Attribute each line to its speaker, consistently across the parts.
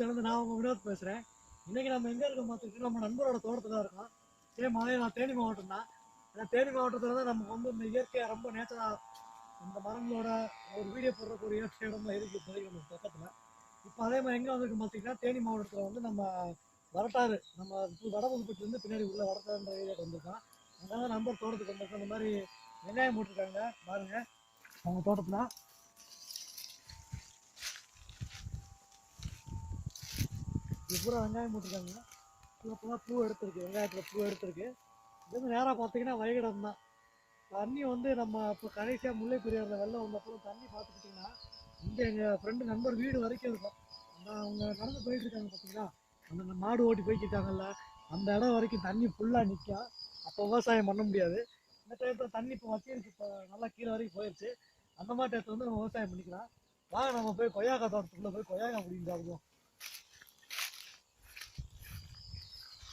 Speaker 1: Channel நான் உங்க வினோத் பேசுறேன். இன்னைக்கு நம்ம எங்க இருக்கோம் பார்த்துக்கிட்டு நம்ம நண்பரோட தோட்டத்துல இருக்கோம். சேம் அதே நான் தேனி மாவட்டம் தான். ஏன்னா தேனி மாவட்டத்துல தான் நமக்கு வந்து இந்த இயற்கையா ரொம்ப நேச்சரா இந்த மரங்களோட ஒரு வீடியோ போடுறதுக்கு ஒரு இயற்கை இடம்லாம் இருக்கு இப்போதைக்கு நம்ம பக்கத்துல. இப்போ அதே மாதிரி எங்க வந்திருக்கு பார்த்தீங்கன்னா தேனி மாவட்டத்துல வந்து நம்ம வரட்டாறு நம்ம வடபுதுப்பட்டிலேருந்து பின்னாடி உள்ள வரட்டாறுன்ற ஏரியாவுக்கு வந்திருக்கோம். அங்கே நண்பர் தோட்டத்துக்கு வந்திருக்கோம். இந்த மாதிரி வெங்காயம் போட்டிருக்காங்க பாருங்க அவங்க தோட்டத்துல. இது பூரா வெங்காயம் போட்டிருக்காங்க. இப்போ பூ எடுத்திருக்கு, வெங்காயத்தில் பூ எடுத்திருக்கு. இது வந்து நேராக பார்த்தீங்கன்னா வயகிடம் தான். தண்ணி வந்து நம்ம இப்போ கடைசியாக முல்லை பெரியாரில் வெள்ளம் வந்தப்பறம் தண்ணி பார்த்துக்கிட்டிங்கன்னா இங்கே எங்கள் ஃப்ரெண்டு நண்பர் வீடு வரைக்கும் இருக்கும். அந்த அவங்க நடந்து போயிட்டு இருக்காங்க பார்த்தீங்களா, அந்த மாடு ஓட்டி போய்க்கிட்டாங்கல்ல அந்த இடம் வரைக்கும் தண்ணி ஃபுல்லாக நிற்கும். அப்போ விவசாயம் பண்ண முடியாது. இந்த டைத்தில் தண்ணி இப்போ வத்திருக்கு, இப்போ நல்லா கீழே வரைக்கும் போயிடுச்சு. அந்த மாதிரி டைத்தில் வந்து நம்ம விவசாயம் பண்ணிக்கலாம். வாங்க நம்ம போய் கொய்யாக்காய் தோட்டத்துக்குள்ளே போய் கொய்யாக்காய் அப்படின்னு சாப்பிடுவோம்.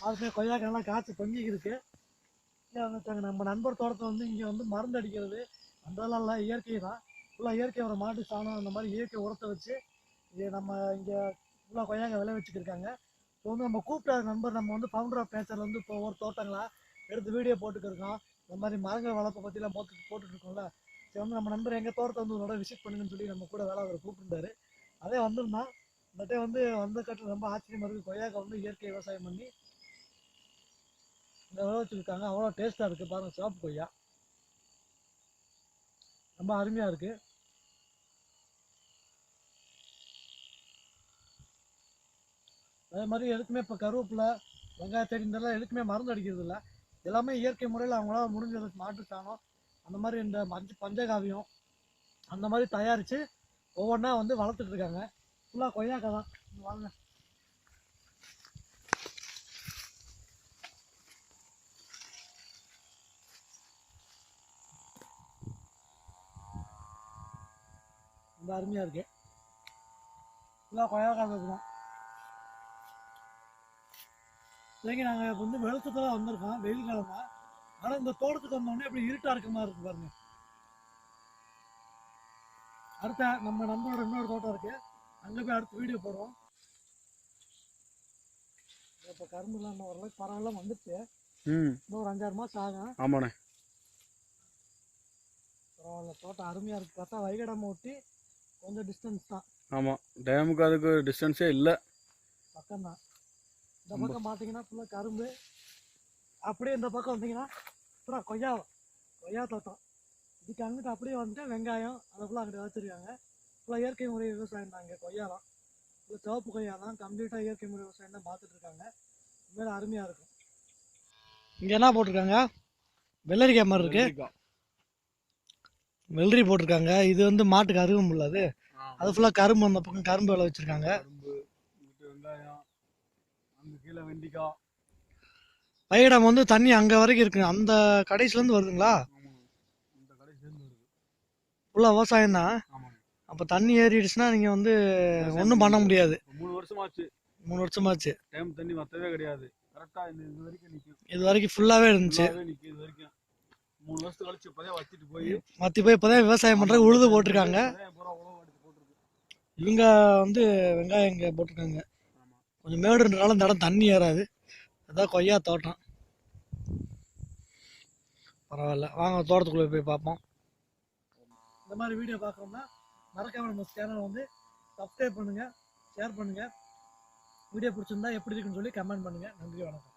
Speaker 1: அதுமே கொய்யாக்காய் நல்லா காய்ச்சி தொங்கிக்கு இருக்கு. வந்துட்டாங்க நம்ம நண்பர் தோட்டத்தை வந்து இங்கே வந்து மருந்து அடிக்கிறது அதெல்லாம் இல்லை, இயற்கை தான். ஃபுல்லாக இயற்கை ஒரு மாட்டு சாணம் அந்த மாதிரி இயற்கை உரத்தை வச்சு இது நம்ம இங்கே ஃபுல்லாக கொய்யாக்காய் விளை வச்சுக்கிருக்காங்க. இப்போ வந்து நம்ம கூப்பிட்ட நண்பர் நம்ம வந்து ஃபவுண்டர் ஆஃப் நேச்சர் வந்து இப்போ ஒரு தோட்டங்களா எடுத்து வீடியோ போட்டுக்கிருக்கோம். இந்த மாதிரி மரங்கள் வளர்ப்பை பற்றிலாம் போட்டுட்ருக்கோம்ல. சரி வந்து நம்ம நண்பர் எங்கள் தோட்டத்தை வந்து ஒரு விசிட் பண்ணுங்கன்னு சொல்லி நம்ம கூட வேலை அவர் கூப்பிட்டுருந்தாரு. அதே வந்திருந்தான். இந்த டைம் வந்து வந்த கட்டில் ரொம்ப ஆச்சரியமாக இருக்குது. கொய்யாக்காய் வந்து இயற்கை விவசாயம் பண்ணி இந்த வச்சுருக்காங்க. அவ்வளோ டேஸ்ட்டாக இருக்குது பாருங்கள். சிவப்பு கொய்யா ரொம்ப அருமையாக இருக்குது. அதே மாதிரி எதுக்குமே இப்போ கருவேப்பிலை வெங்காயத்தடி இதெல்லாம் எதுக்குமே மருந்து அடிக்கிறது இல்லை. எல்லாமே இயற்கை முறையில் அவங்களால முடிஞ்சதுக்கு மாட்டு சாணம் அந்த மாதிரி இந்த பஞ்சகாவியம் அந்த மாதிரி தயாரித்து ஒவ்வொன்றா வந்து வளர்த்துட்டு இருக்காங்க. ஃபுல்லாக கொய்யாக்காய் தான். வாங்க ரொம்ப அருமையாக இருக்குது. ஃபுல்லாக கொய்யாக்காய் தான். இல்லைங்க நாங்கள் இப்போ வந்து வெளுத்துக்கு தான் வந்திருக்கோம், வெயில் காலம் தான். ஆனால் இந்த தோட்டத்துக்கு வந்தோடனே இப்படி இருட்டாக இருக்க மாதிரி இருக்குது பாருங்க. அடுத்த நம்ம நண்பரோட இன்னொரு தோட்டம் இருக்குது, அங்கே போய் அடுத்த வீடியோ போடுவோம். இப்போ கரும்புலாம் இன்னும் ஓரளவுக்கு பரவாயில்ல வந்துடுச்சு. இன்னும் ஒரு 5-6 மாதம் ஆகும்.
Speaker 2: ஆமாண்ணே
Speaker 1: பரவாயில்ல, தோட்டம் அருமையாக இருக்குது. பார்த்தா வைகடம் ஒட்டி கொஞ்சம் டிஸ்டன்ஸ் தான்.
Speaker 2: ஆமாம், டேமுக்கு அதுக்கு டிஸ்டன்ஸே இல்லை,
Speaker 1: பக்கம்தான். இந்த பக்கம் பார்த்தீங்கன்னா ஃபுல்லாக கரும்பு. அப்படியே இந்த பக்கம் வந்தீங்கன்னா அப்புறம் கொய்யா தோட்டம். இதுக்கு அங்கிட்டு அப்படியே வந்துட்டு வெங்காயம் அதை ஃபுல்லாக அங்கிட்ட வச்சுருக்காங்க. ஃபுல்லாக இயற்கை முறை விவசாயம் தான். இங்கே கொய்யா தான், ஃபுல்லாக சிவப்பு கொய்யா தான். கம்ப்ளீட்டாக இயற்கை முறை விவசாயம் தான் பார்த்துட்டு இருக்காங்க. உண்மையில அருமையாக இருக்கும். இங்கே என்ன போட்டிருக்காங்க, வெள்ளரிக்காய் மாதிரி இருக்கு, வெள்ளரி போட்டிருக்காங்க. இது வந்து மாட்டுக்கு அருகும் உள்ளது. அது ஃபுல்லாக கரும்பு, அந்த பக்கம் கரும்பு விளை வச்சுருக்காங்க.
Speaker 2: வெங்காயம் கீழே வெண்டிக்காய்.
Speaker 1: பயிரிடம் வந்து தண்ணி அங்கே வரைக்கும் இருக்கு, அந்த கடைசிலேருந்து வருதுங்களா? ஃபுல்லாக விவசாயம் தான். அப்போ தண்ணி ஏறிடுச்சுன்னா நீங்கள் வந்து ஒன்றும் பண்ண முடியாது. 3 வருஷமாச்சு
Speaker 2: டைம் தண்ணி வத்தவே கிடையாது. கரெக்டாக
Speaker 1: இது வரைக்கும் ஃபுல்லாகவே இருந்துச்சு.
Speaker 2: 3 வருஷத்துக்கு கழிச்சு இப்போதான்
Speaker 1: வத்தி போய் இப்போதான் விவசாயம் பண்ணுறது உழுது போட்டிருக்காங்க. இவங்க வந்து வெங்காயம் இங்கே போட்டிருக்காங்க. கொஞ்சம் மேடுன்றனால இந்த இடம் தண்ணி ஏறாது. அதான் கொய்யா தோட்டம். பரவாயில்ல, வாங்க தோட்டத்துக்குள்ளே போய் பார்ப்போம். இந்த மாதிரி வீடியோ பார்க்கணும்னா மறக்காம நம்ம சேனலை வந்து சப்ஸ்கிரைப் பண்ணுங்கள், ஷேர் பண்ணுங்கள். வீடியோ பிடிச்சிருந்தா எப்படி இருக்குன்னு சொல்லி கமெண்ட் பண்ணுங்கள். நன்றி, வணக்கம்.